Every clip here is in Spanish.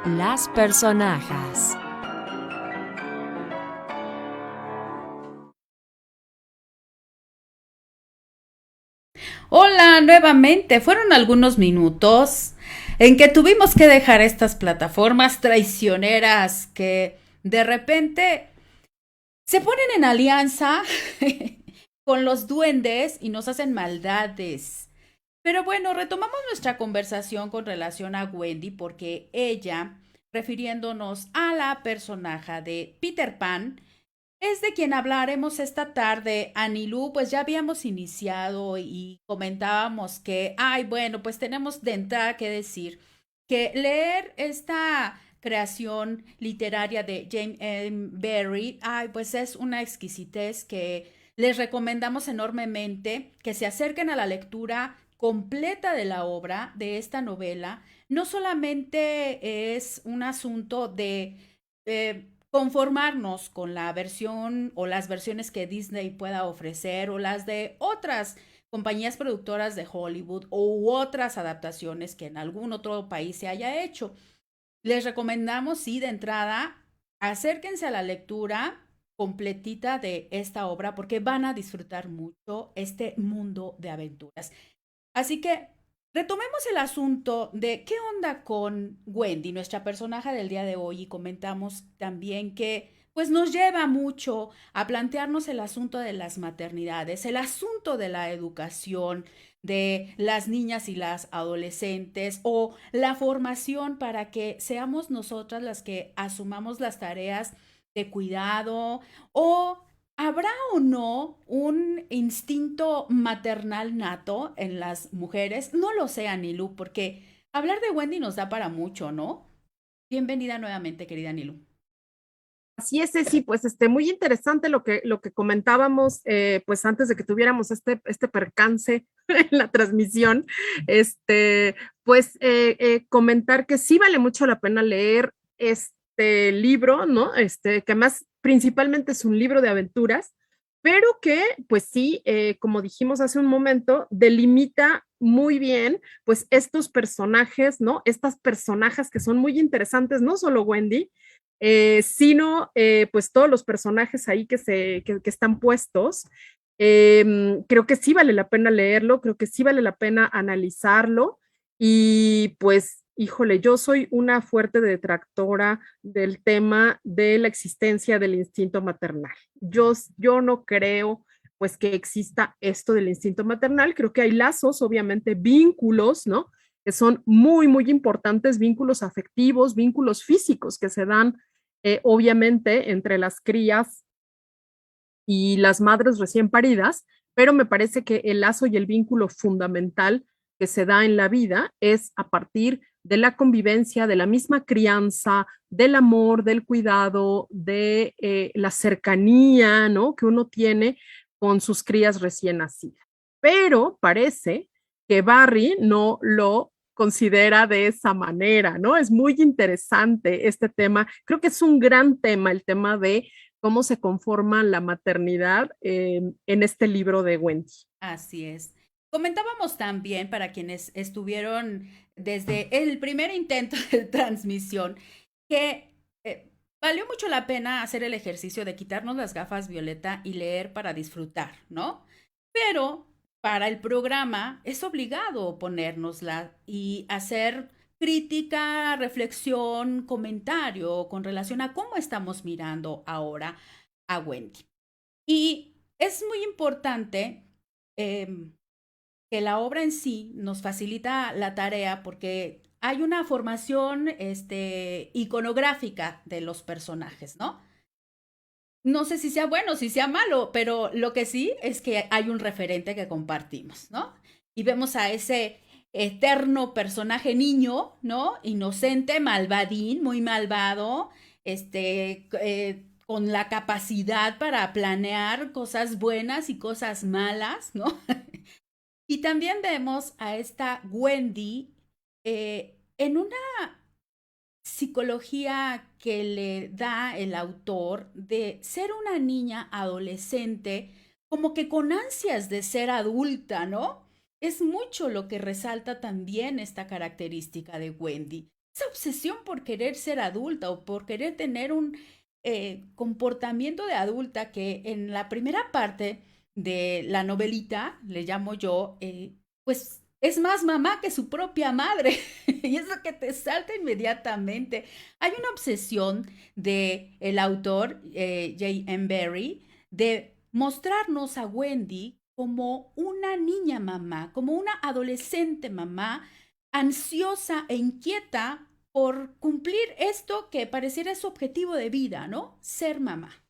Las personajes. Hola, nuevamente. Fueron algunos minutos en que tuvimos que dejar estas plataformas traicioneras que de repente se ponen en alianza con los duendes y nos hacen maldades. Pero bueno, retomamos nuestra conversación con relación a Wendy porque ella, refiriéndonos a la personaje de Peter Pan, es de quien hablaremos esta tarde. Anilú, pues ya habíamos iniciado y comentábamos que, ay, bueno, pues tenemos de entrada que decir que leer esta creación literaria de James M. Barrie, ay, pues es una exquisitez que les recomendamos enormemente que se acerquen a la lectura completa de la obra de esta novela. No solamente es un asunto de conformarnos con la versión o las versiones que Disney pueda ofrecer o las de otras compañías productoras de Hollywood u otras adaptaciones que en algún otro país se haya hecho. Les recomendamos, sí, de entrada, acérquense a la lectura completita de esta obra porque van a disfrutar mucho este mundo de aventuras. Así que retomemos el asunto de qué onda con Wendy, nuestra personaje del día de hoy, y comentamos también que pues nos lleva mucho a plantearnos el asunto de las maternidades, el asunto de la educación de las niñas y las adolescentes o la formación para que seamos nosotras las que asumamos las tareas de cuidado o ¿habrá o no un instinto maternal nato en las mujeres? No lo sé, Anilú, porque hablar de Wendy nos da para mucho, ¿no? Bienvenida nuevamente, querida Anilú. Así es, sí, pues muy interesante lo que comentábamos, pues antes de que tuviéramos este percance en la transmisión, pues comentar que sí vale mucho la pena leer este libro, ¿no? Que más principalmente es un libro de aventuras, pero que pues sí, como dijimos hace un momento, delimita muy bien pues estos personajes, ¿no? Estas personajes que son muy interesantes, no solo Wendy, sino pues todos los personajes ahí que están puestos. Creo que sí vale la pena leerlo, creo que sí vale la pena analizarlo y pues, híjole, yo soy una fuerte detractora del tema de la existencia del instinto maternal. Yo no creo pues que exista esto del instinto maternal, creo que hay lazos, obviamente vínculos, ¿no? Que son muy, muy importantes, vínculos afectivos, vínculos físicos que se dan obviamente entre las crías y las madres recién paridas, pero me parece que el lazo y el vínculo fundamental que se da en la vida es a partir de la convivencia, de la misma crianza, del amor, del cuidado, de la cercanía, ¿no? Que uno tiene con sus crías recién nacidas. Pero parece que Barry no lo considera de esa manera, ¿no? Es muy interesante este tema. Creo que es un gran tema, el tema de cómo se conforma la maternidad en este libro de Wendy. Así es. Comentábamos también para quienes estuvieron desde el primer intento de transmisión que valió mucho la pena hacer el ejercicio de quitarnos las gafas violeta y leer para disfrutar, ¿no? Pero para el programa es obligado ponérnosla y hacer crítica, reflexión, comentario con relación a cómo estamos mirando ahora a Wendy. Y es muy importante eh, que la obra en sí nos facilita la tarea porque hay una formación iconográfica de los personajes, ¿no? No sé si sea bueno, si sea malo, pero lo que sí es que hay un referente que compartimos, ¿no? Y vemos a ese eterno personaje niño, ¿no? Inocente, malvadín, muy malvado, con la capacidad para planear cosas buenas y cosas malas, ¿no? Y también vemos a esta Wendy en una psicología que le da el autor de ser una niña adolescente como que con ansias de ser adulta, ¿no? Es mucho lo que resalta también esta característica de Wendy. esa obsesión por querer ser adulta o por querer tener un comportamiento de adulta que en la primera parte de la novelita, le llamo yo, pues es más mamá que su propia madre. Y eso que te salta inmediatamente. Hay una obsesión de el autor J.M. Barrie de mostrarnos a Wendy como una niña mamá, como una adolescente mamá, ansiosa e inquieta por cumplir esto que pareciera su objetivo de vida, ¿no? Ser mamá.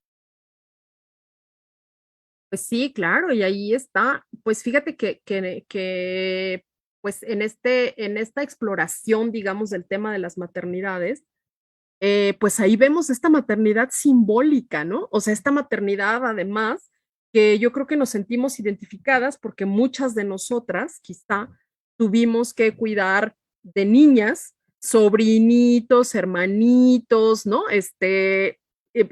Pues sí, claro, y ahí está. Pues fíjate que pues en esta exploración, digamos, del tema de las maternidades, pues ahí vemos esta maternidad simbólica, ¿no? O sea, esta maternidad además que yo creo que nos sentimos identificadas porque muchas de nosotras quizá tuvimos que cuidar de niñas, sobrinitos, hermanitos, ¿no?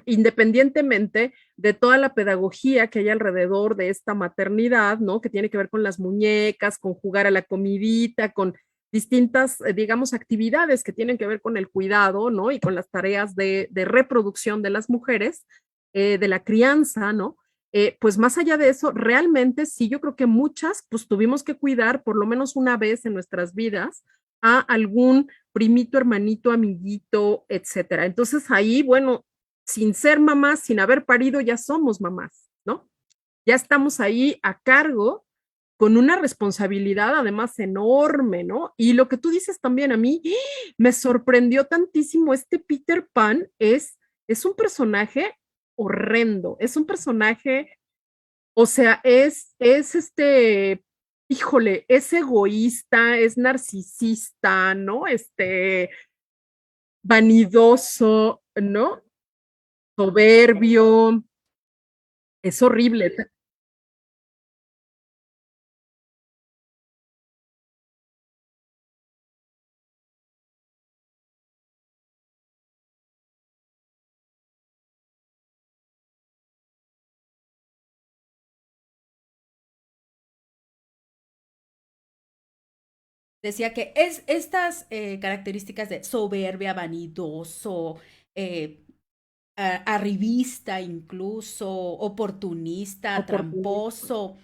Independientemente de toda la pedagogía que hay alrededor de esta maternidad, ¿no? Que tiene que ver con las muñecas, con jugar a la comidita, con distintas, digamos, actividades que tienen que ver con el cuidado, ¿no? Y con las tareas de reproducción de las mujeres, de la crianza, ¿no? Pues más allá de eso, realmente sí, yo creo que muchas, pues tuvimos que cuidar por lo menos una vez en nuestras vidas a algún primito, hermanito, amiguito, etcétera. Entonces ahí, bueno, sin ser mamás, sin haber parido, ya somos mamás, ¿no? Ya estamos ahí a cargo con una responsabilidad además enorme, ¿no? Y lo que tú dices también a mí me sorprendió tantísimo, este Peter Pan es un personaje horrendo, es un personaje, o sea, híjole, es egoísta, es narcisista, ¿no? Vanidoso, ¿no? Soberbio, es horrible. Decía que estas características de soberbia, vanidoso, eh, arribista incluso, oportunista, Oportunista. tramposo,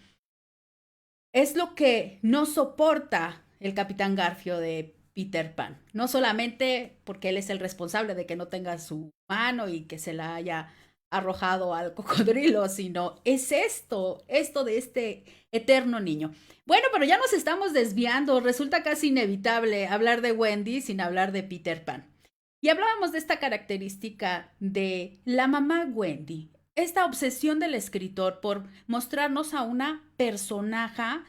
es lo que no soporta el Capitán Garfio de Peter Pan. No solamente porque él es el responsable de que no tenga su mano y que se la haya arrojado al cocodrilo, sino es esto de este eterno niño. Bueno, pero ya nos estamos desviando. Resulta casi inevitable hablar de Wendy sin hablar de Peter Pan. Y hablábamos de esta característica de la mamá Wendy, esta obsesión del escritor por mostrarnos a una personaje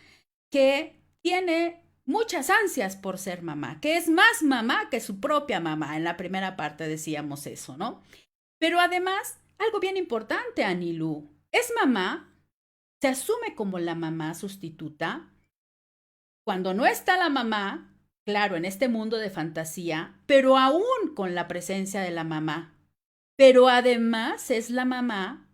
que tiene muchas ansias por ser mamá, que es más mamá que su propia mamá. En la primera parte decíamos eso, ¿no? Pero además, algo bien importante, Anilú, es mamá, se asume como la mamá sustituta. Cuando no está la mamá, claro, en este mundo de fantasía, pero aún con la presencia de la mamá. Pero además es la mamá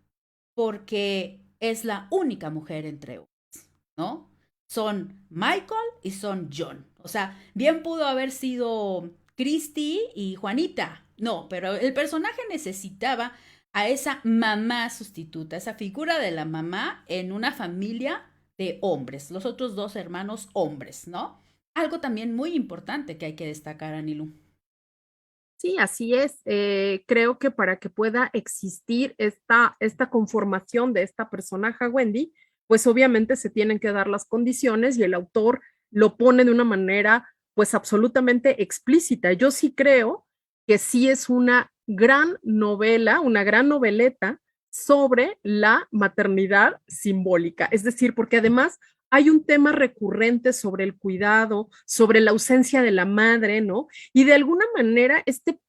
porque es la única mujer entre hombres, ¿no? Son Michael y son John. O sea, bien pudo haber sido Christy y Juanita. No, pero el personaje necesitaba a esa mamá sustituta, esa figura de la mamá en una familia de hombres, los otros dos hermanos hombres, ¿no? Algo también muy importante que hay que destacar, Anilú. Sí, así es. Creo que para que pueda existir esta conformación de esta personaje Wendy, pues obviamente se tienen que dar las condiciones y el autor lo pone de una manera pues absolutamente explícita. Yo sí creo que sí es una gran novela, una gran noveleta sobre la maternidad simbólica. Es decir, porque además hay un tema recurrente sobre el cuidado, sobre la ausencia de la madre, ¿no? Y de alguna manera este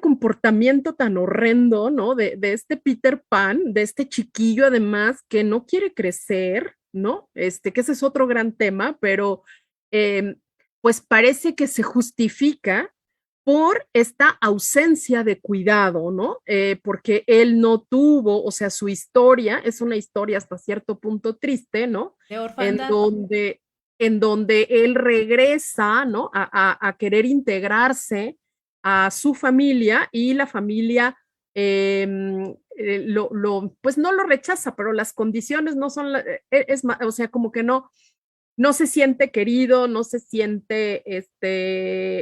comportamiento tan horrendo, ¿no? De este Peter Pan, de este chiquillo además que no quiere crecer, ¿no? Que ese es otro gran tema, pero eh, pues parece que se justifica por esta ausencia de cuidado, ¿no? Porque él no tuvo, o sea, su historia es una historia hasta cierto punto triste, ¿no? De En orfandad. donde en donde él regresa, ¿no? A querer integrarse a su familia y la familia pues no lo rechaza, pero las condiciones no son, o sea, como que no se siente querido, no se siente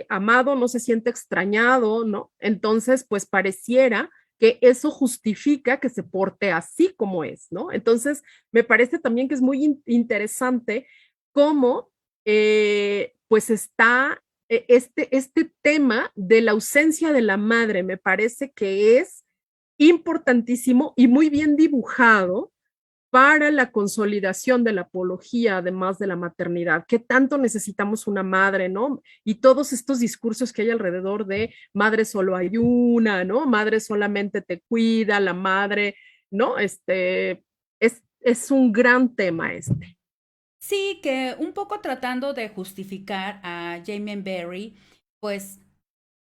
amado, no se siente extrañado, ¿no? Entonces, pues pareciera que eso justifica que se porte así como es, ¿no? Entonces, me parece también que es muy interesante cómo, pues está este tema de la ausencia de la madre, me parece que es importantísimo y muy bien dibujado para la consolidación de la apología, además de la maternidad. ¿Qué tanto necesitamos una madre, no? Y todos estos discursos que hay alrededor de madre solo hay una, ¿no? Madre solamente te cuida, la madre, ¿no? Es un gran tema este. Sí, que un poco tratando de justificar a Jamie Berry, pues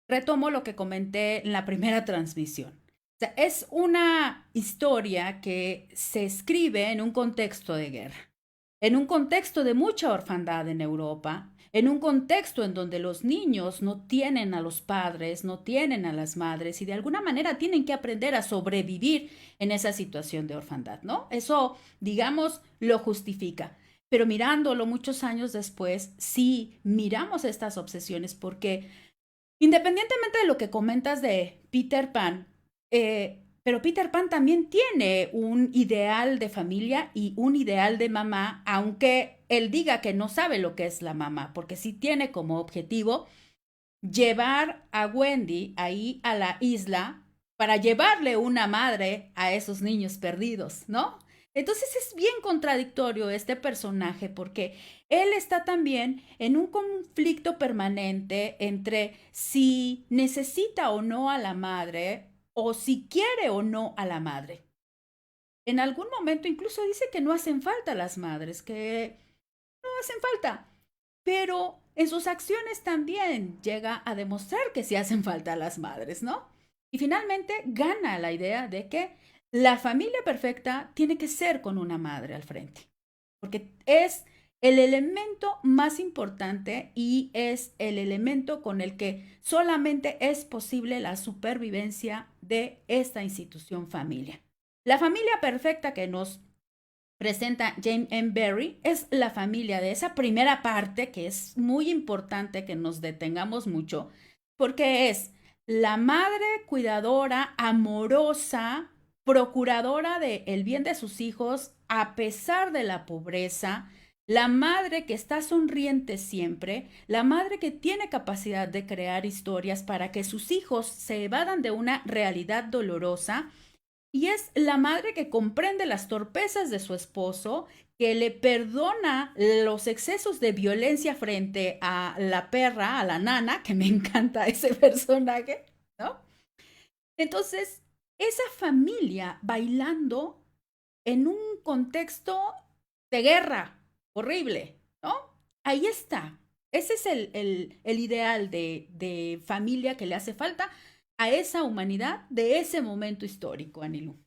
retomo lo que comenté en la primera transmisión. O sea, es una historia que se escribe en un contexto de guerra, en un contexto de mucha orfandad en Europa, en un contexto en donde los niños no tienen a los padres, no tienen a las madres y de alguna manera tienen que aprender a sobrevivir en esa situación de orfandad, ¿no? Eso, digamos, lo justifica. Pero mirándolo muchos años después, sí miramos estas obsesiones porque independientemente de lo que comentas de Peter Pan, pero Peter Pan también tiene un ideal de familia y un ideal de mamá, aunque él diga que no sabe lo que es la mamá, porque sí tiene como objetivo llevar a Wendy ahí a la isla para llevarle una madre a esos niños perdidos, ¿no? Entonces es bien contradictorio este personaje porque él está también en un conflicto permanente entre si necesita o no a la madre o si quiere o no a la madre. En algún momento incluso dice que no hacen falta las madres, que no hacen falta, pero en sus acciones también llega a demostrar que sí hacen falta las madres, ¿no? Y finalmente gana la idea de que la familia perfecta tiene que ser con una madre al frente, porque es el elemento más importante y es el elemento con el que solamente es posible la supervivencia de esta institución familia. La familia perfecta que nos presenta James M. Barrie es la familia de esa primera parte que es muy importante que nos detengamos mucho porque es la madre cuidadora, amorosa, procuradora del bien de sus hijos a pesar de la pobreza, la madre que está sonriente siempre, la madre que tiene capacidad de crear historias para que sus hijos se evadan de una realidad dolorosa y es la madre que comprende las torpezas de su esposo, que le perdona los excesos de violencia frente a la perra, a la nana, que me encanta ese personaje, ¿no? Entonces, esa familia bailando en un contexto de guerra horrible, ¿no? Ahí está. Ese es el ideal de familia que le hace falta a esa humanidad de ese momento histórico, Anilú.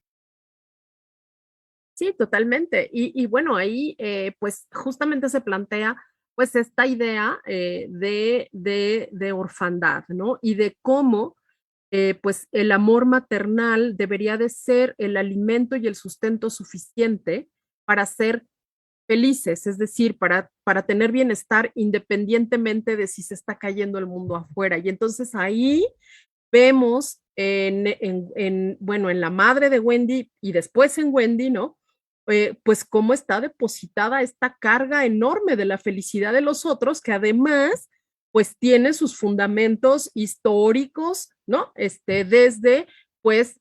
Sí, totalmente. Y bueno, ahí pues justamente se plantea pues esta idea de orfandad, ¿no? Y de cómo pues el amor maternal debería de ser el alimento y el sustento suficiente para ser felices, es decir, para tener bienestar independientemente de si se está cayendo el mundo afuera. Y entonces ahí vemos bueno, en la madre de Wendy y después en Wendy, ¿no? Pues cómo está depositada esta carga enorme de la felicidad de los otros, que además, pues tiene sus fundamentos históricos, ¿no? Desde, pues,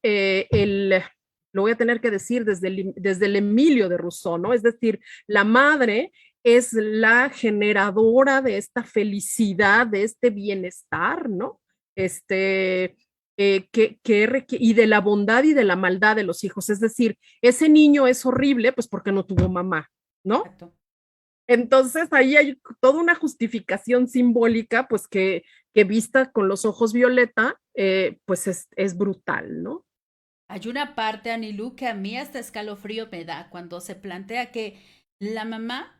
lo voy a tener que decir, desde el Emilio de Rousseau, ¿no? Es decir, la madre es la generadora de esta felicidad, de este bienestar, ¿no? este, y de la bondad y de la maldad de los hijos. Es decir, ese niño es horrible, pues porque no tuvo mamá, ¿no? Exacto. Entonces ahí hay toda una justificación simbólica, pues que vista con los ojos violeta, pues es brutal, ¿no? Hay una parte, Anilú, que a mí hasta escalofrío me da cuando se plantea que la mamá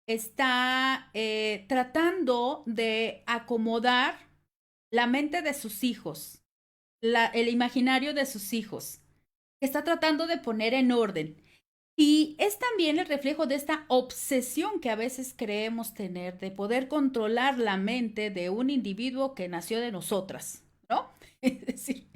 está tratando de acomodar la mente de sus hijos, el imaginario de sus hijos, está tratando de poner en orden. Y es también el reflejo de esta obsesión que a veces creemos tener de poder controlar la mente de un individuo que nació de nosotras, ¿no? Es decir,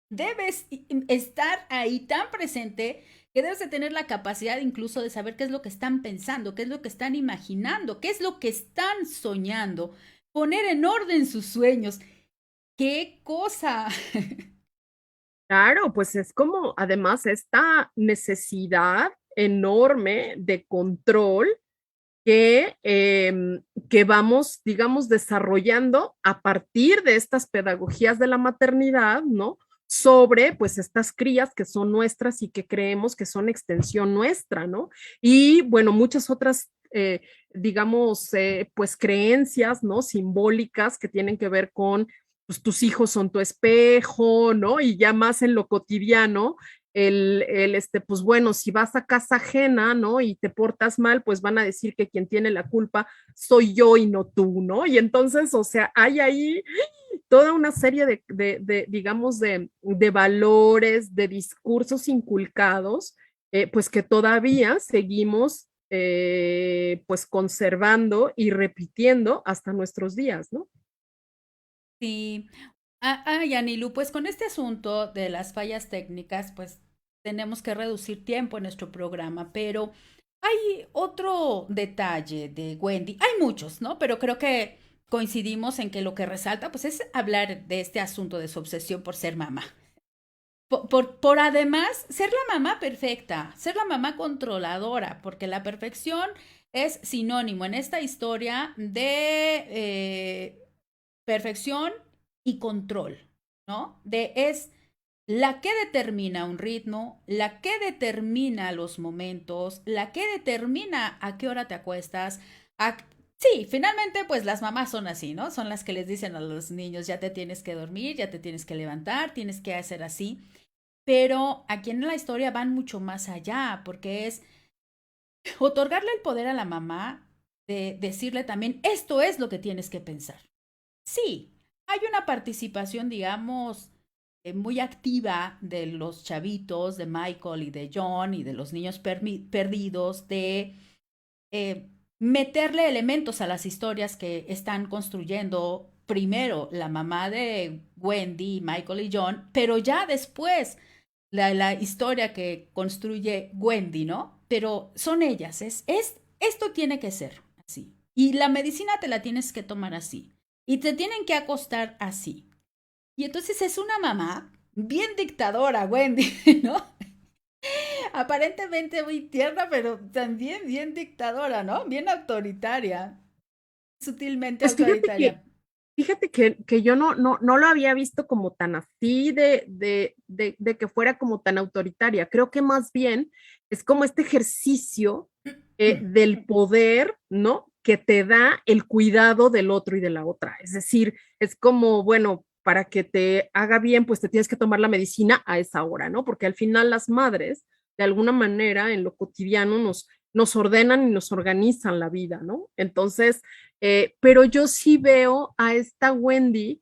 debes estar ahí tan presente que debes de tener la capacidad incluso de saber qué es lo que están pensando, qué es lo que están imaginando, qué es lo que están soñando, poner en orden sus sueños. ¡Qué cosa! Claro, pues es como además esta necesidad enorme de control que vamos, digamos, desarrollando a partir de estas pedagogías de la maternidad, ¿no? Sobre, pues, estas crías que son nuestras y que creemos que son extensión nuestra, ¿no? Y, bueno, muchas otras, digamos, pues, creencias, ¿no? Simbólicas que tienen que ver con, pues, tus hijos son tu espejo, ¿no? Y ya más en lo cotidiano, pues bueno, si vas a casa ajena, ¿no? Y te portas mal, pues van a decir que quien tiene la culpa soy yo y no tú, ¿no? Y entonces, o sea, hay ahí toda una serie digamos, de valores, de discursos inculcados, pues que todavía seguimos, pues conservando y repitiendo hasta nuestros días, ¿no? Sí. Yanilu, pues con este asunto de las fallas técnicas, pues tenemos que reducir tiempo en nuestro programa, pero hay otro detalle de Wendy. Hay muchos, ¿no? Pero creo que coincidimos en que lo que resalta, pues es hablar de este asunto de su obsesión por ser mamá. Por además ser la mamá perfecta, ser la mamá controladora, porque la perfección es sinónimo en esta historia de perfección y control, ¿no? Es la que determina un ritmo, la que determina los momentos, la que determina a qué hora te acuestas. Sí, finalmente pues las mamás son así, ¿no? Son las que les dicen a los niños, ya te tienes que dormir, ya te tienes que levantar, tienes que hacer así. Pero aquí en la historia van mucho más allá, porque es otorgarle el poder a la mamá de decirle también, esto es lo que tienes que pensar. Sí, hay una participación, digamos, muy activa de los chavitos, de Michael y de John y de los niños perdidos, de meterle elementos a las historias que están construyendo primero la mamá de Wendy, Michael y John, pero ya después la historia que construye Wendy, ¿no? Pero son ellas, esto tiene que ser así. Y la medicina te la tienes que tomar así. Y te tienen que acostar así. Y entonces es una mamá bien dictadora, Wendy, ¿no? Aparentemente muy tierna, pero también bien dictadora, ¿no? Bien autoritaria, sutilmente Pues autoritaria. fíjate que yo no lo había visto como tan así de que fuera como tan autoritaria. Creo que más bien es como este ejercicio del poder, ¿no? Que te da el cuidado del otro y de la otra. Es decir, es como, bueno, para que te haga bien, pues te tienes que tomar la medicina a esa hora, ¿no? Porque al final las madres, de alguna manera, en lo cotidiano nos ordenan y nos organizan la vida, ¿no? Entonces, pero yo sí veo a esta Wendy,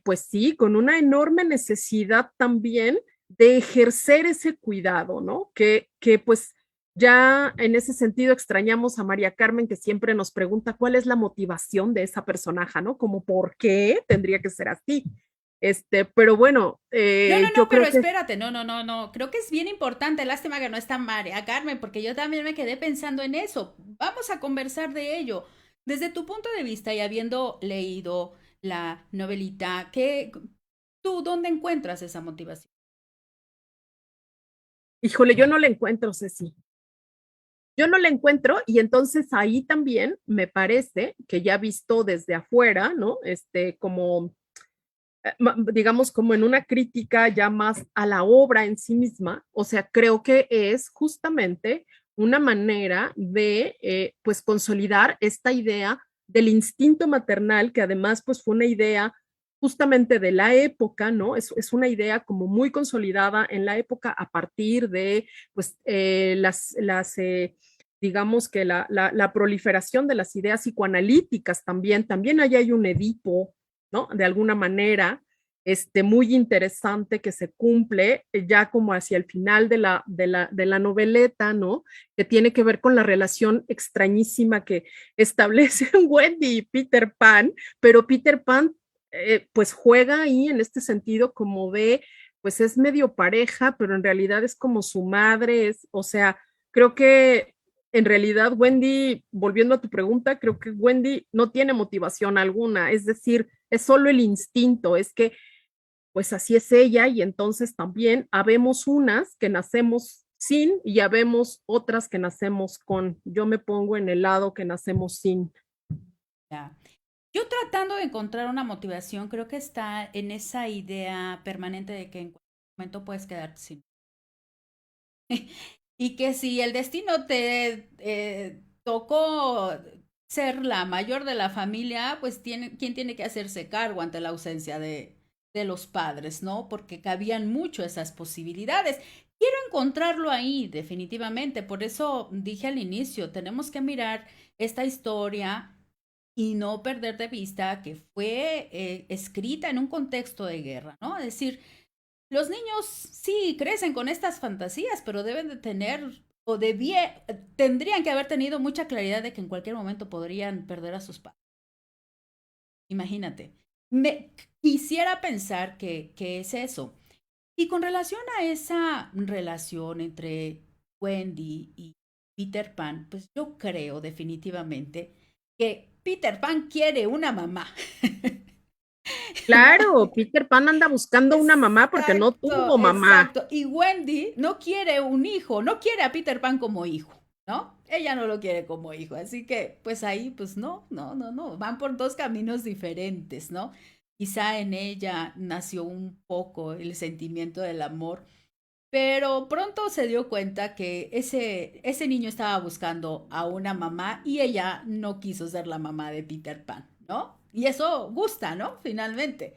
pues sí, con una enorme necesidad también de ejercer ese cuidado, ¿no? Que pues ya en ese sentido extrañamos a María Carmen, que siempre nos pregunta cuál es la motivación de esa personaje, ¿no? Como por qué tendría que ser así. Pero bueno, No, yo pero creo que espérate, no. Creo que es bien importante, lástima que no está María Carmen, porque yo también me quedé pensando en eso. Vamos a conversar de ello. Desde tu punto de vista y habiendo leído la novelita, ¿tú dónde encuentras esa motivación? híjole, yo no la encuentro, Ceci. Yo no la encuentro y entonces ahí también me parece que ya visto desde afuera, ¿no? Como, digamos, como en una crítica ya más a la obra en sí misma, o sea, creo que es justamente una manera de, pues, consolidar esta idea del instinto maternal, que además, pues, fue una idea justamente de la época, ¿no? Es una idea como muy consolidada en la época a partir de, pues, digamos que la proliferación de las ideas psicoanalíticas también ahí hay un Edipo, ¿no? De alguna manera, muy interesante que se cumple ya como hacia el final de la noveleta, ¿no? Que tiene que ver con la relación extrañísima que establecen Wendy y Peter Pan, pero Peter Pan pues juega ahí en este sentido como de, pues es medio pareja, pero en realidad es como su madre, o sea, creo que en realidad Wendy, volviendo a tu pregunta, creo que Wendy no tiene motivación alguna, es decir, es solo el instinto, es que pues así es ella y entonces también habemos unas que nacemos sin y habemos otras que nacemos con. Yo me pongo en el lado que nacemos sin. Ya. Yo tratando de encontrar una motivación, creo que está en esa idea permanente de que en cualquier momento puedes quedarte sin. Y que si el destino te tocó ser la mayor de la familia, pues ¿quién tiene que hacerse cargo ante la ausencia de los padres, ¿no? Porque cabían mucho esas posibilidades. Quiero encontrarlo ahí, definitivamente. Por eso dije al inicio, tenemos que mirar esta historia y no perder de vista que fue escrita en un contexto de guerra, ¿no? Es decir, los niños sí crecen con estas fantasías, pero deben de tener o tendrían que haber tenido mucha claridad de que en cualquier momento podrían perder a sus padres. Imagínate. Quisiera pensar que es eso. Y con relación a esa relación entre Wendy y Peter Pan, pues yo creo definitivamente que Peter Pan quiere una mamá. Claro, Peter Pan anda buscando una mamá porque no tuvo mamá. Exacto. Y Wendy no quiere un hijo, no quiere a Peter Pan como hijo, ¿no? Ella no lo quiere como hijo, así que pues ahí pues no, van por dos caminos diferentes, ¿no? Quizá en ella nació un poco el sentimiento del amor, pero pronto se dio cuenta que ese niño estaba buscando a una mamá y ella no quiso ser la mamá de Peter Pan, ¿no? Y eso gusta, ¿no? Finalmente.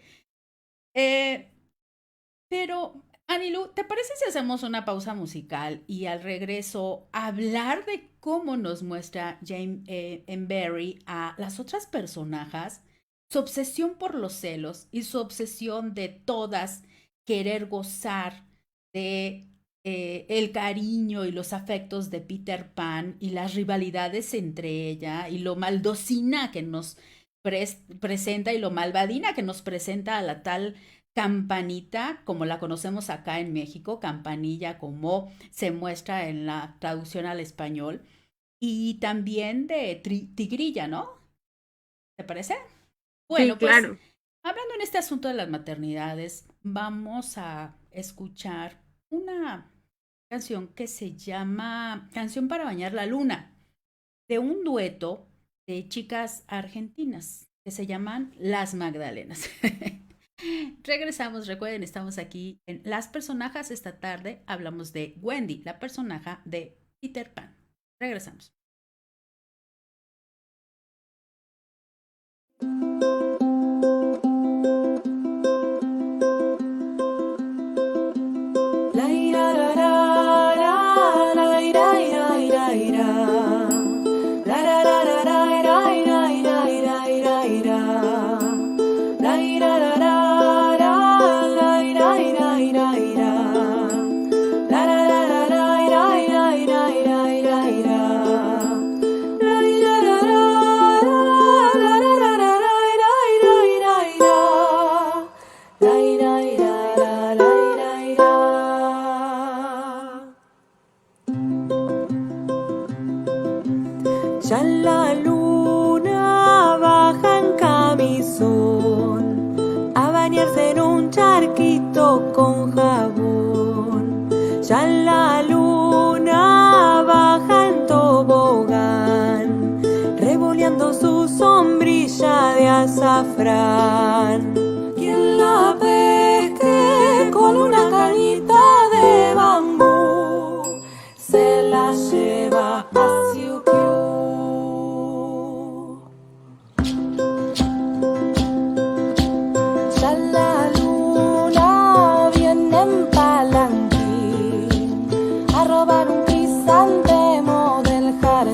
Pero, Anilu, ¿te parece si hacemos una pausa musical y al regreso hablar de cómo nos muestra Jane Barrie a las otras personajes, su obsesión por los celos y su obsesión de todas querer gozar de el cariño y los afectos de Peter Pan y las rivalidades entre ella y lo maldocina que nos presenta y lo malvadina que nos presenta a la tal Campanita, como la conocemos acá en México, Campanilla, como se muestra en la traducción al español, y también de Tigrilla, ¿no? ¿Te parece? Bueno, sí, pues claro. hablando en este asunto de las maternidades, vamos a escuchar una canción que se llama Canción para bañar la luna, de un dueto de chicas argentinas que se llaman Las Magdalenas. Regresamos, recuerden, estamos aquí en Las Personajes. Esta tarde hablamos de Wendy, la personaje de Peter Pan. Regresamos. Ya la luna baja en camisón a bañarse en un charquito con jabón. Ya la luna baja en tobogán, revoleando su sombrilla de azafrán. Quien la pesque con una cañita de bambú se la lleva a Siukiu. Ya la luna viene en palanquín a robar un crisantemo del jardín.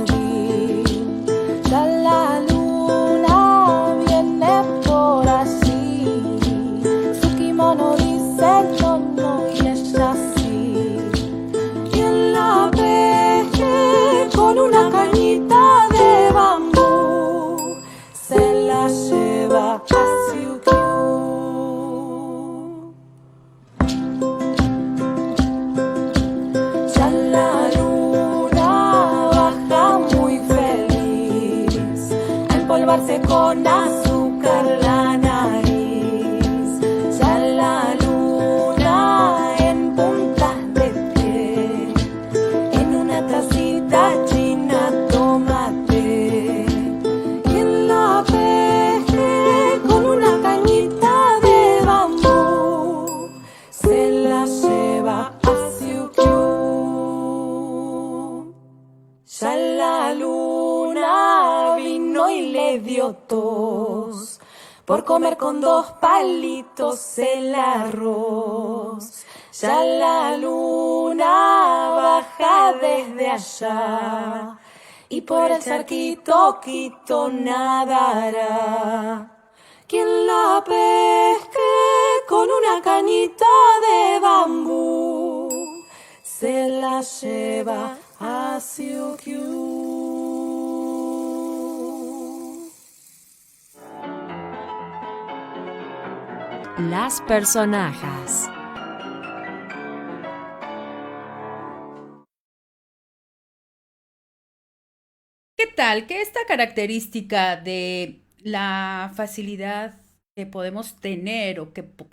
por comer con 2 palitos el arroz. Ya la luna baja desde allá y por el cerquito quito nadará. Quien la pesque con una cañita de bambú se la lleva a Siukiu. Las personajes. ¿Qué tal? Que esta característica de la facilidad que podemos tener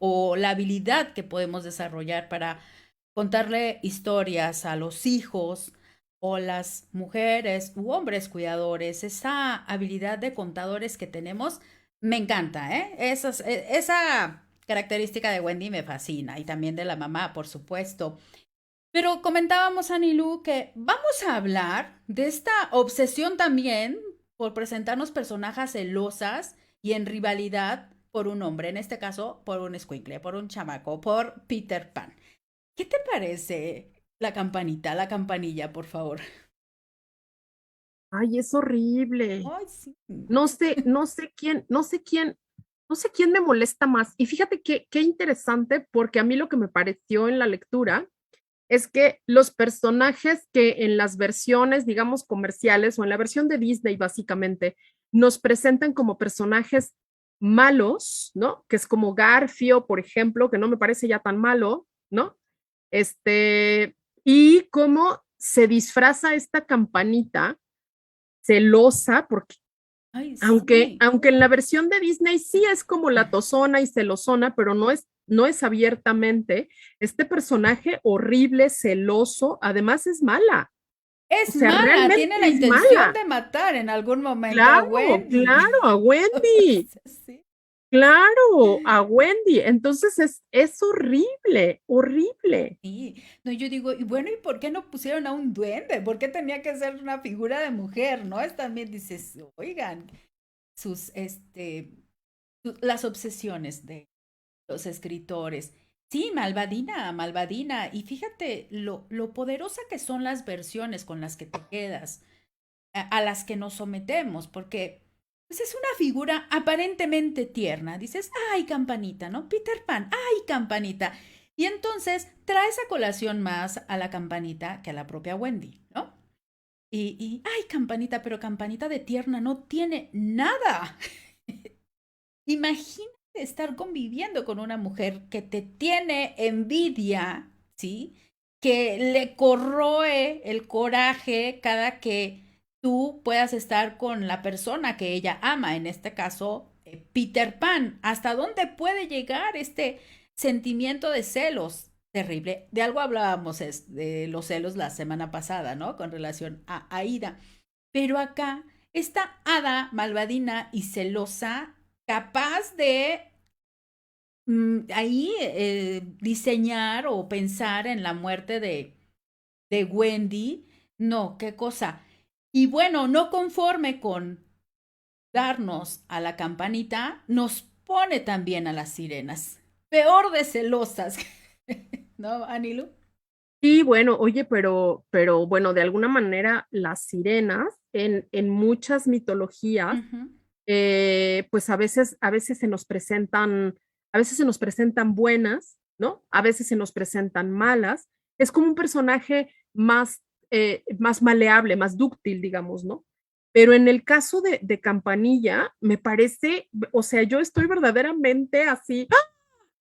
o la habilidad que podemos desarrollar para contarle historias a los hijos o las mujeres u hombres cuidadores, esa habilidad de contadores que tenemos, me encanta, ¿eh? Esa característica de Wendy me fascina y también de la mamá, por supuesto. Pero comentábamos, Anilú, que vamos a hablar de esta obsesión también por presentarnos personajes celosas y en rivalidad por un hombre, en este caso por un escuincle, por un chamaco, por Peter Pan. ¿Qué te parece la campanita, la campanilla, por favor? Ay, es horrible. Ay, sí. No sé quién me molesta más. Y fíjate qué interesante, porque a mí lo que me pareció en la lectura es que los personajes que en las versiones, digamos, comerciales o en la versión de Disney, básicamente, nos presentan como personajes malos, ¿no? Que es como Garfio, por ejemplo, que no me parece ya tan malo, ¿no? Y cómo se disfraza esta campanita celosa, porque Ay, aunque sí. en la versión de Disney sí es como la tosona y celosona, pero no es abiertamente. Este personaje horrible, celoso, además es mala. Es O sea, mala, realmente tiene la es intención mala. de matar en algún momento a Claro, Wendy. claro, a Wendy. Sí. Claro, a Wendy. Entonces es horrible, horrible. Sí, no, yo digo, y bueno, ¿y por qué no pusieron a un duende? ¿Por qué tenía que ser una figura de mujer? ¿No? Es también dices, oigan, sus, las obsesiones de los escritores. Sí, malvadina, malvadina. Y fíjate lo poderosa que son las versiones con las que te quedas, a las que nos sometemos, porque pues, es una figura aparentemente tierna. Dices, ay, campanita, ¿no? Peter Pan, ay, campanita. Y entonces traes a colación más a la campanita que a la propia Wendy, ¿no? Ay, campanita, pero campanita de tierna no tiene nada. Imagínate estar conviviendo con una mujer que te tiene envidia, ¿sí? Que le corroe el coraje cada que tú puedas estar con la persona que ella ama, en este caso, Peter Pan. ¿Hasta dónde puede llegar este sentimiento de celos? Terrible. De algo hablábamos de los celos la semana pasada, ¿no? Con relación a Aida. Pero acá, esta hada malvadina y celosa, capaz de ahí diseñar o pensar en la muerte de Wendy. No, qué cosa. Y bueno, no conforme con darnos a la campanita, nos pone también a las sirenas. Peor de celosas. ¿No, Anilu? Sí, bueno, oye, pero bueno, de alguna manera las sirenas en muchas mitologías, Ujú. pues a veces se nos presentan buenas, ¿no? A veces se nos presentan malas. Es como un personaje más maleable, más dúctil, digamos, ¿no? Pero en el caso de Campanilla, me parece, o sea, yo estoy verdaderamente así, ¡ah!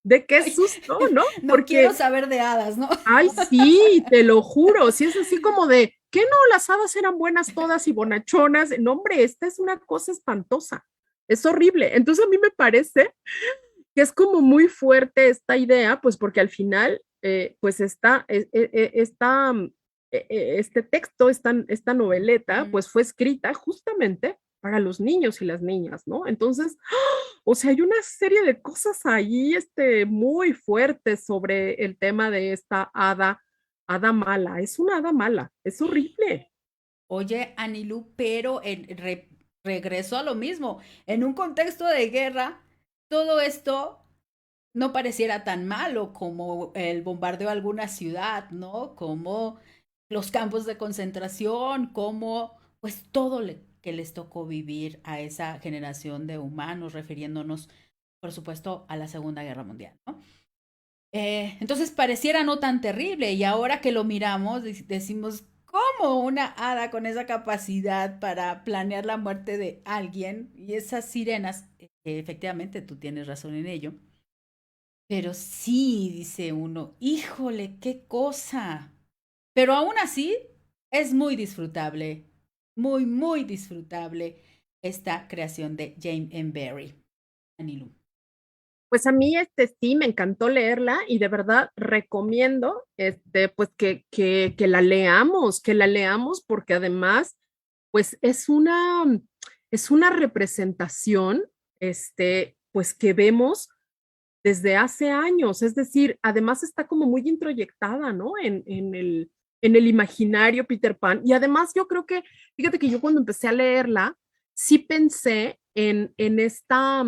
De qué Ay, susto, ¿no? no quiero Porque saber de hadas, ¿no? ay, sí, te lo juro, sí es así como de, ¿qué no? Las hadas eran buenas todas y bonachonas. No, hombre, esta es una cosa espantosa, es horrible. Entonces a mí me parece que es como muy fuerte esta idea, pues porque al final, pues este texto, esta noveleta, pues fue escrita justamente para los niños y las niñas, ¿no? Entonces, o sea, hay una serie de cosas ahí, muy fuertes sobre el tema de esta hada mala. Es una hada mala, es horrible. Oye, Anilú, pero regreso a lo mismo. En un contexto de guerra, todo esto no pareciera tan malo como el bombardeo a alguna ciudad, ¿no? Como los campos de concentración, como pues todo que les tocó vivir a esa generación de humanos, refiriéndonos, por supuesto, a la Segunda Guerra Mundial, ¿no? Entonces pareciera no tan terrible y ahora que lo miramos decimos, ¿cómo una hada con esa capacidad para planear la muerte de alguien? Y esas sirenas, efectivamente tú tienes razón en ello, pero sí, dice uno, híjole, qué cosa. Pero aún así es muy disfrutable, muy, muy disfrutable esta creación de Jane M. Barrie. Anilu. Pues a mí sí me encantó leerla y de verdad recomiendo pues que la leamos porque además pues es una representación pues que vemos desde hace años, es decir, además está como muy introyectada, ¿no? En el imaginario Peter Pan y además yo creo que, fíjate que yo cuando empecé a leerla sí pensé en esta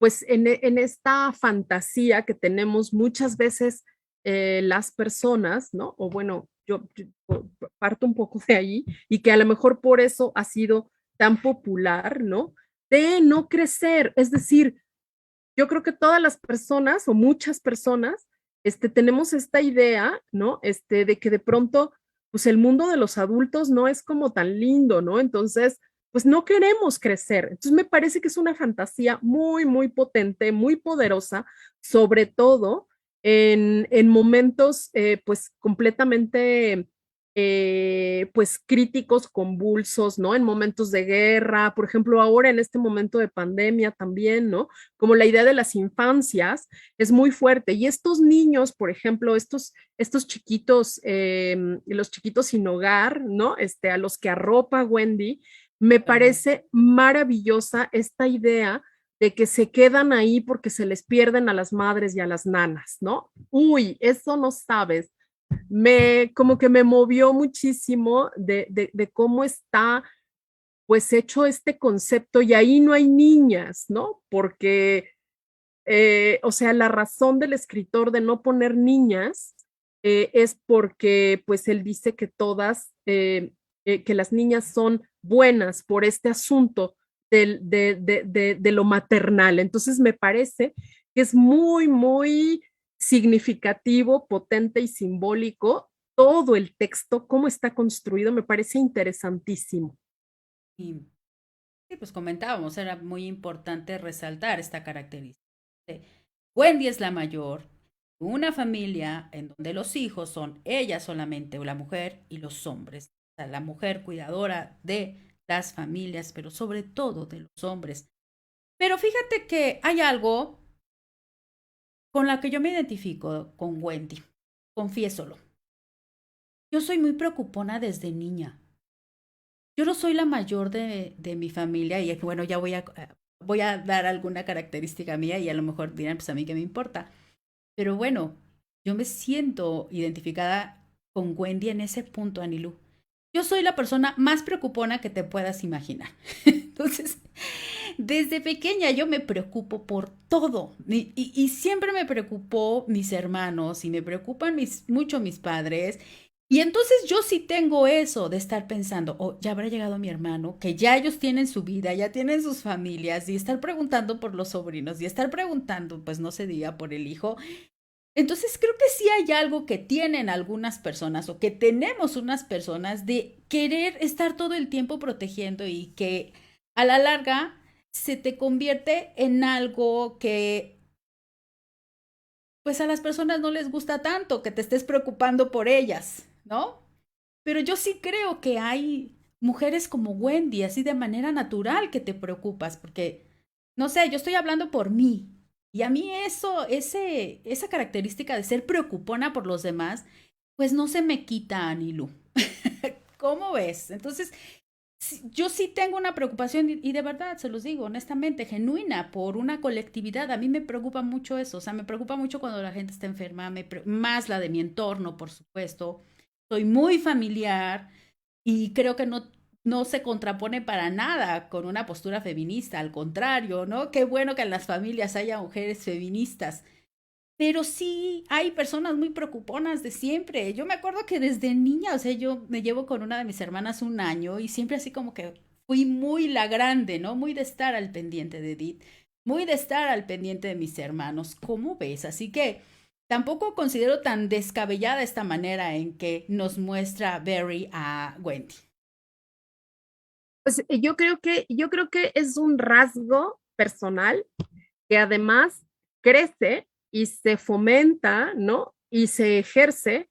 pues en esta fantasía que tenemos muchas veces las personas, ¿no? O bueno, yo parto un poco de ahí y que a lo mejor por eso ha sido tan popular, ¿no? De no crecer, es decir, yo creo que todas las personas o muchas personas tenemos esta idea, ¿no? De que de pronto, pues el mundo de los adultos no es como tan lindo, ¿no? Entonces, pues no queremos crecer. Entonces, me parece que es una fantasía muy, muy potente, muy poderosa, sobre todo en momentos, pues completamente pues críticos, convulsos, ¿no? En momentos de guerra, por ejemplo, ahora en este momento de pandemia también, ¿no? Como la idea de las infancias es muy fuerte. Y estos niños, por ejemplo, estos chiquitos, los chiquitos sin hogar, ¿no? A los que arropa Wendy, me parece maravillosa esta idea de que se quedan ahí porque se les pierden a las madres y a las nanas, ¿no? Uy, eso no sabes. Como que me movió muchísimo de cómo está pues hecho este concepto y ahí no hay niñas, ¿no? Porque, o sea, la razón del escritor de no poner niñas es porque pues él dice que que las niñas son buenas por este asunto de lo maternal. Entonces me parece que es muy, muy significativo, potente y simbólico todo el texto, cómo está construido, me parece interesantísimo. Y sí, pues comentábamos, era muy importante resaltar esta característica. Wendy es la mayor de una familia en donde los hijos son ella solamente, o la mujer, y los hombres. O sea, la mujer cuidadora de las familias, pero sobre todo de los hombres. Pero fíjate que hay algo con la que yo me identifico con Wendy, confiésolo. Yo soy muy preocupona desde niña. Yo no soy la mayor de mi familia y bueno, ya voy a dar alguna característica mía y a lo mejor dirán, pues a mí qué me importa. Pero bueno, yo me siento identificada con Wendy en ese punto, Anilú. Yo soy la persona más preocupona que te puedas imaginar. Entonces, desde pequeña yo me preocupo por todo y siempre me preocupó mis hermanos y me preocupan mucho mis padres. Y entonces yo sí tengo eso de estar pensando, oh, ya habrá llegado mi hermano, que ya ellos tienen su vida, ya tienen sus familias y estar preguntando por los sobrinos y estar preguntando, pues no se diga por el hijo. Entonces creo que sí hay algo que tienen algunas personas o que tenemos unas personas de querer estar todo el tiempo protegiendo y que a la larga se te convierte en algo que pues a las personas no les gusta tanto, que te estés preocupando por ellas, ¿no? Pero yo sí creo que hay mujeres como Wendy, así de manera natural que te preocupas, porque, no sé, yo estoy hablando por mí. Y a mí esa característica de ser preocupona por los demás, pues no se me quita, Anilu. ¿Cómo ves? Entonces, yo sí tengo una preocupación y de verdad, se los digo honestamente, genuina por una colectividad. A mí me preocupa mucho eso, o sea, me preocupa mucho cuando la gente está enferma, más la de mi entorno, por supuesto. Soy muy familiar y creo que no no se contrapone para nada con una postura feminista, al contrario, ¿no? Qué bueno que en las familias haya mujeres feministas. Pero sí hay personas muy preocuponas de siempre. Yo me acuerdo que desde niña, o sea, yo me llevo con una de mis hermanas un año y siempre así como que fui muy la grande, ¿no? Muy de estar al pendiente de Edith, muy de estar al pendiente de mis hermanos. ¿Cómo ves? Así que tampoco considero tan descabellada esta manera en que nos muestra Barry a Wendy. Pues yo creo que es un rasgo personal que además crece y se fomenta, ¿no? Y se ejerce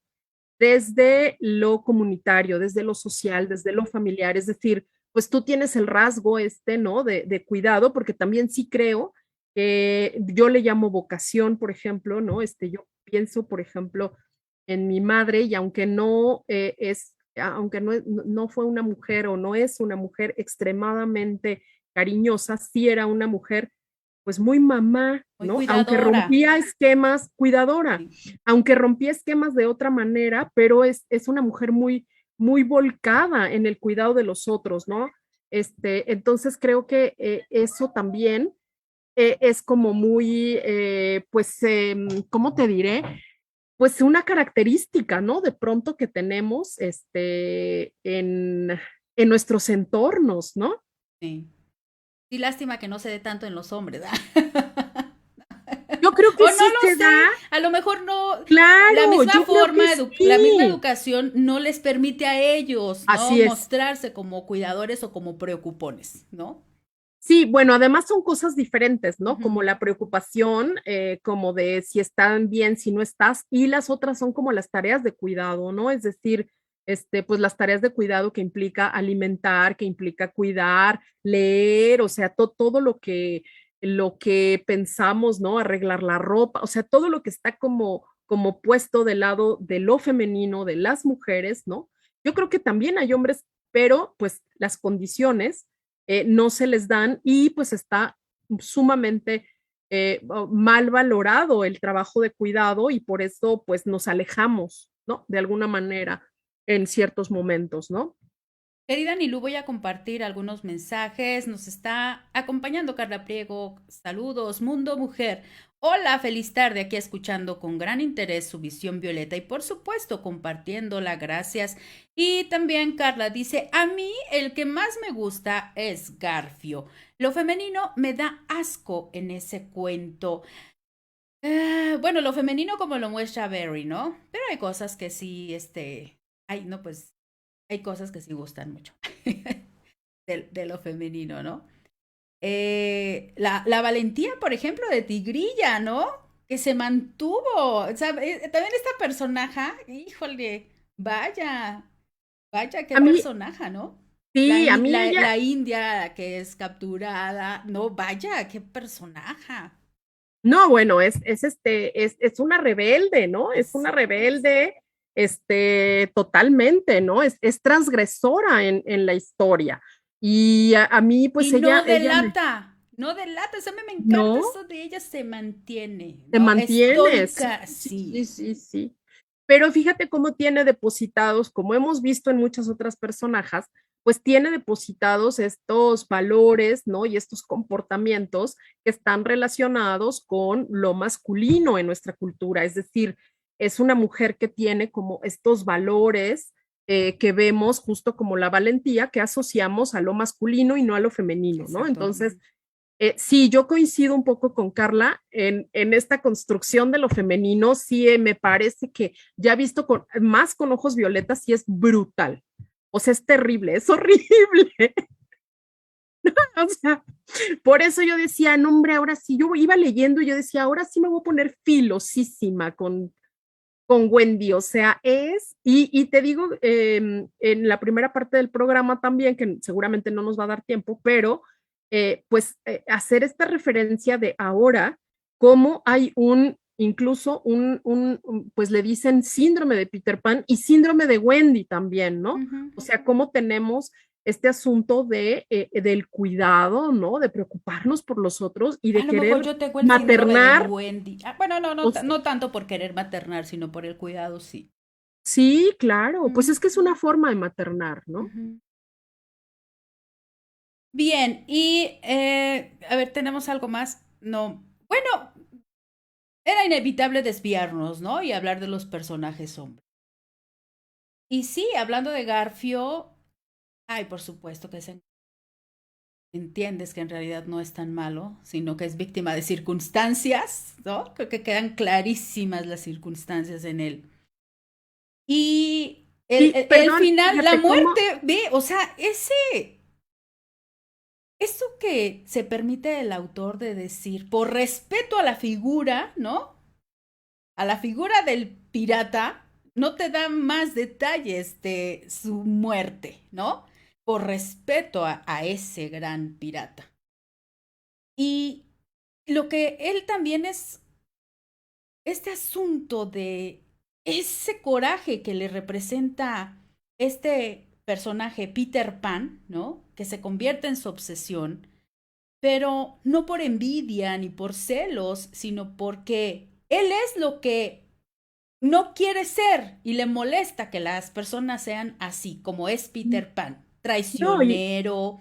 desde lo comunitario, desde lo social, desde lo familiar. Es decir, pues tú tienes el rasgo este, ¿no? De cuidado, porque también sí creo que yo le llamo vocación, por ejemplo, ¿no? Yo pienso, por ejemplo, en mi madre y aunque no aunque no fue una mujer o no es una mujer extremadamente cariñosa, sí era una mujer pues muy mamá, Muy ¿no? Aunque cuidadora. rompía esquemas, cuidadora, Sí. aunque rompía esquemas de otra manera, pero es una mujer muy, muy volcada en el cuidado de los otros, ¿no? Entonces creo que eso también es como muy, pues, ¿cómo te diré? Pues una característica, ¿no? De pronto que tenemos en nuestros entornos, ¿no? Sí. Sí, lástima que no se dé tanto en los hombres, ¿verdad? Yo creo O que no sí lo se sé, da, a lo mejor no, la claro, misma yo creo que forma, la misma sí. educación no les permite a ellos, ¿no? Así es. Mostrarse como cuidadores o como preocupones, ¿no? Sí, bueno, además son cosas diferentes, ¿no? Como Ujú. la preocupación, como de si están bien, si no estás, y las otras son como las tareas de cuidado, ¿no? Es decir, pues las tareas de cuidado que implica alimentar, que implica cuidar, leer, o sea, todo lo que pensamos, ¿no? Arreglar la ropa, o sea, todo lo que está como puesto del lado de lo femenino, de las mujeres, ¿no? Yo creo que también hay hombres, pero pues las condiciones no se les dan y pues está sumamente mal valorado el trabajo de cuidado y por eso pues nos alejamos, ¿no? De alguna manera en ciertos momentos, ¿no? Querida Nilu, voy a compartir algunos mensajes. Nos está acompañando Carla Priego. Saludos, Mundo Mujer. Hola, feliz tarde aquí escuchando con gran interés su visión violeta y por supuesto compartiéndola. Gracias. Y también Carla dice, a mí el que más me gusta es Garfio. Lo femenino me da asco en ese cuento. Bueno, lo femenino como lo muestra Barry, ¿no? Pero hay cosas que sí, ay, no, pues hay cosas que sí gustan mucho de lo femenino, ¿no? La valentía, por ejemplo, de Tigrilla, ¿no? Que se mantuvo. O sea, también esta personaje, híjole, vaya, vaya, qué A mí, personaje, ¿no? sí, a mí ella, La india que es capturada, no, vaya, qué personaje. no, bueno, es una rebelde, ¿no? Es una Así es. rebelde, totalmente, ¿no? Es transgresora en la historia. Y a mí, Y pues no ella me, delata, no delata, eso me encanta, no, eso de ella se mantiene, te ¿no? mantiene, sí, Estoica, sí, sí, sí. sí, sí. Pero fíjate cómo tiene depositados, como hemos visto en muchas otras personajes, pues tiene depositados estos valores, ¿no? Y estos comportamientos que están relacionados con lo masculino en nuestra cultura. Es decir, es una mujer que tiene como estos valores que vemos justo como la valentía que asociamos a lo masculino y no a lo femenino, ¿no? Exacto. Entonces, sí, yo coincido un poco con Carla en esta construcción de lo femenino, sí me parece que ya visto más con ojos violetas, sí es brutal. O sea, es terrible, es horrible. O sea, por eso yo decía, no, hombre, ahora sí, yo iba leyendo y yo decía, ahora sí me voy a poner filosísima con Wendy, o sea, y te digo, en la primera parte del programa también, que seguramente no nos va a dar tiempo, pero pues hacer esta referencia de ahora, cómo hay incluso pues le dicen síndrome de Peter Pan y síndrome de Wendy también, ¿no? Ujú. O sea, cómo tenemos este asunto del cuidado, ¿no? De preocuparnos por los otros y A de lo mejor querer yo tengo el síndrome de maternar. Wendy. Ah, bueno, no, no, O sea, no tanto por querer maternar, sino por el cuidado, sí. sí, claro, pues Mm, es que es una forma de maternar, ¿no? ujú. Bien, y a ver, ¿tenemos algo más? No. Bueno, era inevitable desviarnos, ¿no? Y hablar de los personajes hombres. Y sí, hablando de Garfio, ay, por supuesto que entiendes que en realidad no es tan malo, sino que es víctima de circunstancias, ¿no? Creo que quedan clarísimas las circunstancias en él. Y Y el perdón, final, la fíjate cómo, muerte, ve, o sea, eso que se permite el autor de decir, por respeto a la figura, ¿no? A la figura del pirata, no te da más detalles de su muerte, ¿no? Por respeto a ese gran pirata. Y lo que él también es este asunto de ese coraje que le representa este personaje Peter Pan, ¿no? Que se convierte en su obsesión, pero no por envidia ni por celos, sino porque él es lo que no quiere ser y le molesta que las personas sean así, como es Peter Pan, no, traicionero,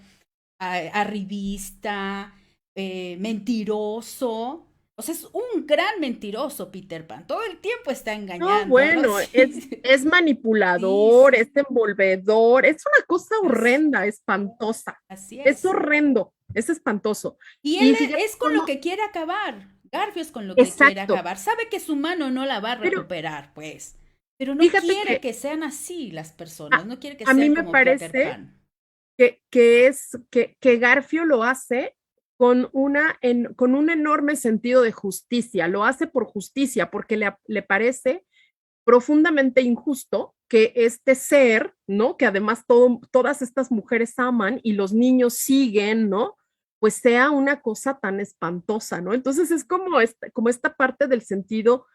arribista, mentiroso. O sea, es un gran mentiroso Peter Pan. Todo el tiempo está no, engañando, ¿no? bueno, Sí, es sí, manipulador, sí, es envolvedor, es una cosa así, horrenda, espantosa, así es es. horrendo, es espantoso. Y él Y fíjate es con lo cómo, que quiere acabar. Garfio es con lo que quiere exacto, acabar. Sabe que su mano no la va a pero recuperar, pues. Pero no fíjate quiere que que sean así las personas. a, No quiere que a mí sean me como Peter parece Pan. que Garfio lo hace con, con un enorme sentido de justicia, lo hace por justicia, porque le parece profundamente injusto que este ser, ¿no? Que además todas estas mujeres aman y los niños siguen, ¿no? Pues sea una cosa tan espantosa, ¿no? Entonces es como esta parte del sentido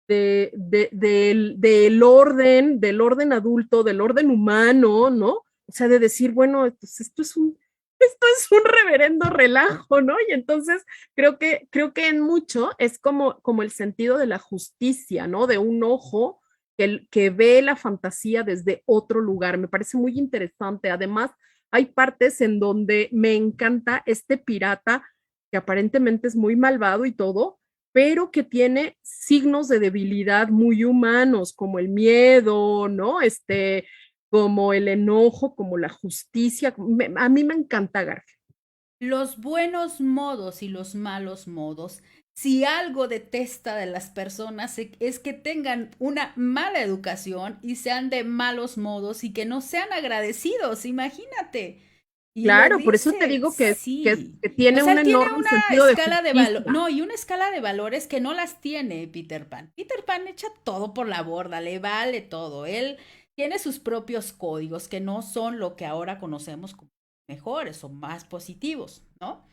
del orden adulto, del orden humano, ¿no? O sea, de decir, bueno, pues esto es un reverendo relajo, ¿no? Y entonces creo que en mucho es como el sentido de la justicia, ¿no? De un ojo que ve la fantasía desde otro lugar. Me parece muy interesante. Además, hay partes en donde me encanta este pirata que aparentemente es muy malvado y todo, pero que tiene signos de debilidad muy humanos, como el miedo, ¿no? Como el enojo, como la justicia. A mí me encanta Garfield. Los buenos modos y los malos modos. Si algo detesta de las personas es que tengan una mala educación y sean de malos modos y que no sean agradecidos, imagínate. Y lo Claro, por eso te dice, digo sí. que O tiene sea, un él tiene enorme una sentido de escala de valor, justicia. no, y una escala de valores que no las tiene Peter Pan. Peter Pan echa todo por la borda, le vale todo. Él tiene sus propios códigos que no son lo que ahora conocemos como mejores o más positivos, ¿no?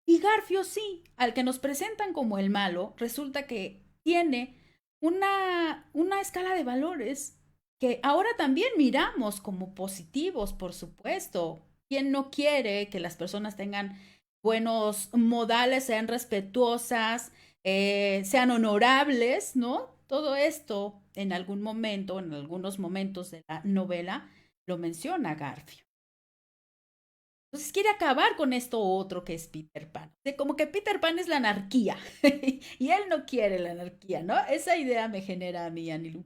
Y Garfio sí, al que nos presentan como el malo, resulta que tiene una escala de valores que ahora también miramos como positivos, por supuesto. ¿Quién no quiere que las personas tengan buenos modales, sean respetuosas, sean honorables, ¿no? Todo esto en algún momento, en algunos momentos de la novela, lo menciona Garfio. Entonces quiere acabar con esto otro que es Peter Pan. O sea, como que Peter Pan es la anarquía y él no quiere la anarquía, ¿no? Esa idea me genera a mí, Anilu.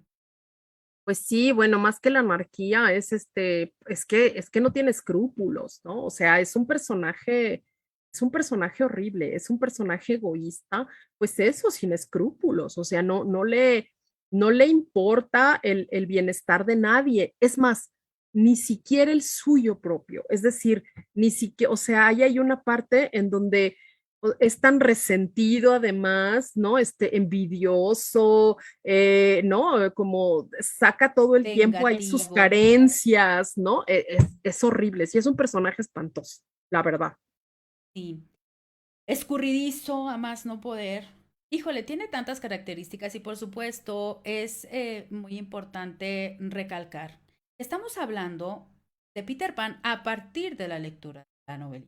Pues sí, bueno, más que la anarquía es que no tiene escrúpulos, ¿no? O sea, es un personaje horrible, es un personaje egoísta, pues eso, sin escrúpulos, o sea, no le importa el bienestar de nadie, es más, ni siquiera el suyo propio, es decir, ni siquiera, o sea, ahí hay una parte en donde es tan resentido además, ¿no? Envidioso, ¿no? Como saca todo el tiempo ahí sus Vengativo. carencias, ¿no? Es horrible, sí, es un personaje espantoso, la verdad. Sí. Escurridizo, a más no poder. Híjole, tiene tantas características y por supuesto es muy importante recalcar. Estamos hablando de Peter Pan a partir de la lectura de la novela,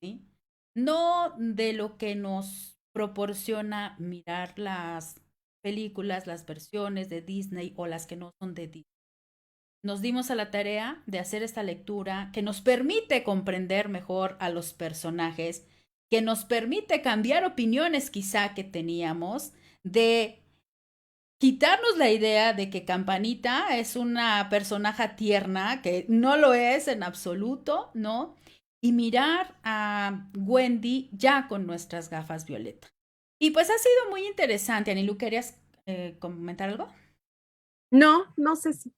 ¿sí? No de lo que nos proporciona mirar las películas, las versiones de Disney o las que no son de Disney. nos dimos a la tarea de hacer esta lectura que nos permite comprender mejor a los personajes, que nos permite cambiar opiniones quizá que teníamos, de quitarnos la idea de que Campanita es una personaje tierna, que no lo es en absoluto, ¿no? Y mirar a Wendy ya con nuestras gafas violeta. Y pues ha sido muy interesante. Anilu, ¿querías comentar algo? No, no sé si.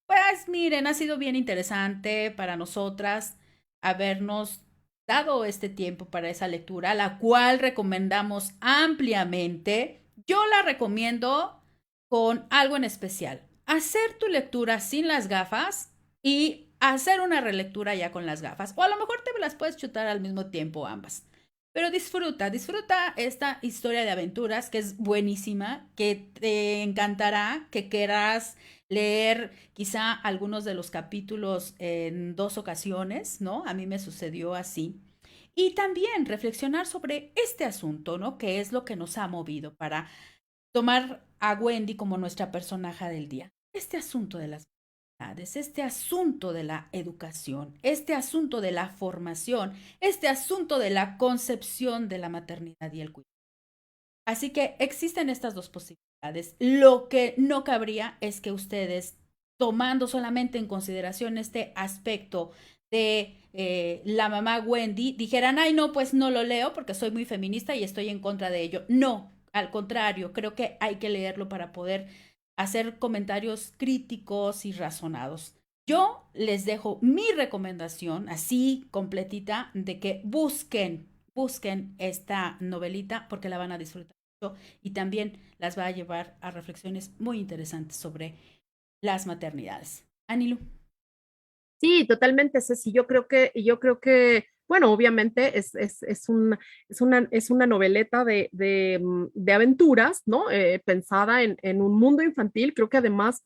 Pues miren, ha sido bien interesante para nosotras habernos dado este tiempo para esa lectura, la cual recomendamos ampliamente. Yo la recomiendo con algo en especial. Hacer tu lectura sin las gafas y hacer una relectura ya con las gafas. O a lo mejor te las puedes chutar al mismo tiempo ambas. Pero disfruta esta historia de aventuras que es buenísima, que te encantará, que querrás leer quizá algunos de los capítulos en 2 ocasiones, ¿no? A mí me sucedió así. Y también reflexionar sobre este asunto, ¿no? Que es lo que nos ha movido para tomar a Wendy como nuestra personaje del día. Este asunto de las maternidades, este asunto de la educación, este asunto de la formación, este asunto de la concepción de la maternidad y el cuidado. Así que existen estas dos posibilidades. Lo que no cabría es que ustedes, tomando solamente en consideración este aspecto de la mamá Wendy, dijeran, ay, no, pues no lo leo porque soy muy feminista y estoy en contra de ello. No, al contrario, creo que hay que leerlo para poder hacer comentarios críticos y razonados. Yo les dejo mi recomendación, así completita, de que busquen esta novelita porque la van a disfrutar mucho y también las va a llevar a reflexiones muy interesantes sobre las maternidades. Anilu. Sí, totalmente, Ceci. Yo creo que, bueno, obviamente es una noveleta de aventuras, ¿no? Pensada en un mundo infantil. Creo que además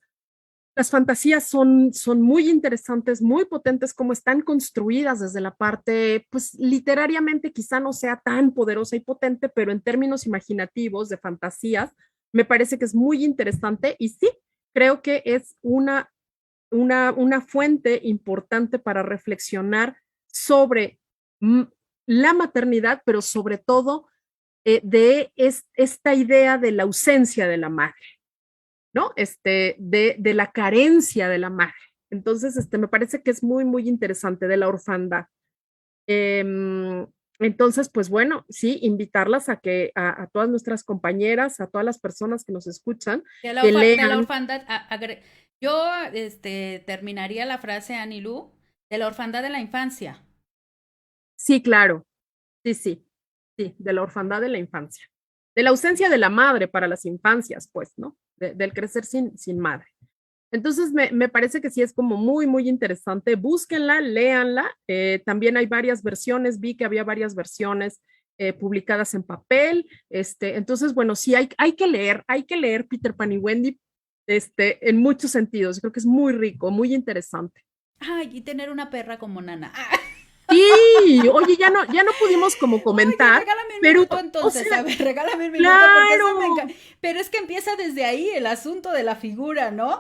las fantasías son muy interesantes, muy potentes, como están construidas desde la parte, pues literariamente quizá no sea tan poderosa y potente, pero en términos imaginativos de fantasías, me parece que es muy interesante y sí, creo que es una fuente importante para reflexionar sobre la maternidad, pero sobre todo esta idea de la ausencia de la madre, ¿no? De la carencia de la madre. Entonces, me parece que es muy, muy interesante de la orfandad. Entonces, pues bueno, sí, invitarlas a que a todas nuestras compañeras, a todas las personas que nos escuchan, De que la lean. orfandad, yo terminaría la frase, Anilú, de la orfandad de la infancia. Sí, claro, sí, de la orfandad de la infancia. De la ausencia de la madre para las infancias, pues, ¿no? Del crecer sin madre. Entonces, me parece que sí es como muy, muy interesante. Búsquenla, léanla. También hay varias versiones, vi que había varias versiones publicadas en papel. Entonces, bueno, sí hay que leer Peter Pan y Wendy en muchos sentidos. Creo que es muy rico, muy interesante. Ay, y tener una perra como nana. Sí, oye, ya no pudimos como comentar, Oye, regálame un pero, minuto entonces, o sea, a ver, regálame un minuto porque eso me claro. encanta. Pero es que empieza desde ahí el asunto de la figura, ¿no?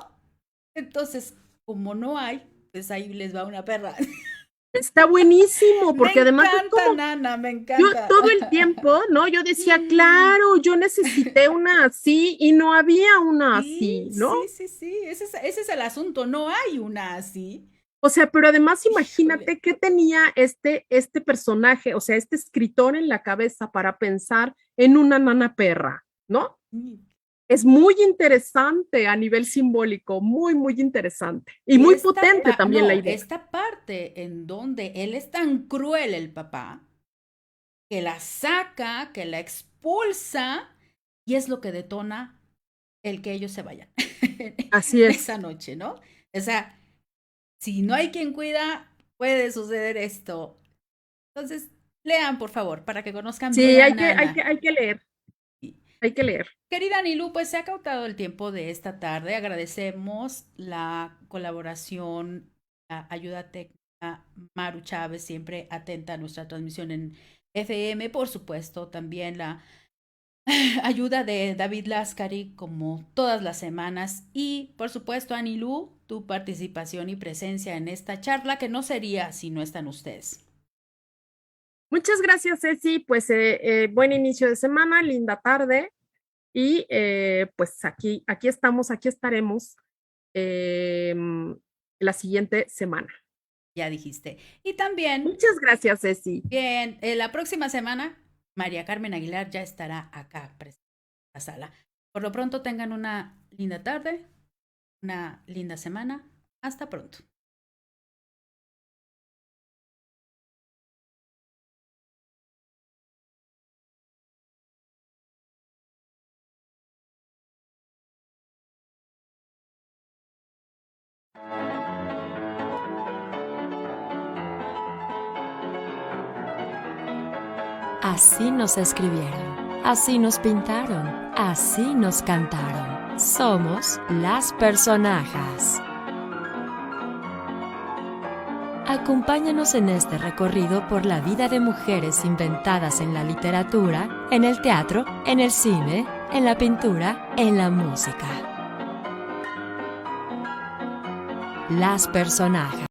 Entonces, como no hay, pues ahí les va una perra. Está buenísimo, porque además es como, Nana, me yo encanta. todo el tiempo, ¿no? Yo decía, claro, yo necesité una así y no había una así, ¿no? Sí. Ese es el asunto, no hay una así. O sea, pero además Híjole. imagínate qué tenía este personaje, o sea, este escritor en la cabeza para pensar en una nana perra, ¿no? Es muy interesante a nivel simbólico, muy, muy interesante. Y muy potente también la idea. Esta parte en donde él es tan cruel, el papá, que la saca, que la expulsa, y es lo que detona el que ellos se vayan. Así es. Esa noche, ¿no? O sea, si no hay quien cuida, puede suceder esto. Entonces, lean, por favor, para que conozcan Sí, bien a hay Nana. que leer. Hay que leer. Querida Nilu, pues se ha acabado el tiempo de esta tarde. Agradecemos la colaboración, la ayuda técnica, Maru Chávez, siempre atenta a nuestra transmisión en FM. Por supuesto, también la ayuda de David Lascari, como todas las semanas. Y, por supuesto, Anilu, tu participación y presencia en esta charla, que no sería si no están ustedes. Muchas gracias, Ceci. Pues buen inicio de semana, linda tarde. Y pues aquí estamos, aquí estaremos la siguiente semana. Ya dijiste. Y también, Muchas gracias, Ceci. bien, la próxima semana, María Carmen Aguilar ya estará acá presente en la sala. Por lo pronto, tengan una linda tarde, una linda semana. Hasta pronto. Así nos escribieron, así nos pintaron, así nos cantaron. Somos las personajes. Acompáñanos en este recorrido por la vida de mujeres inventadas en la literatura, en el teatro, en el cine, en la pintura, en la música. Las personajes.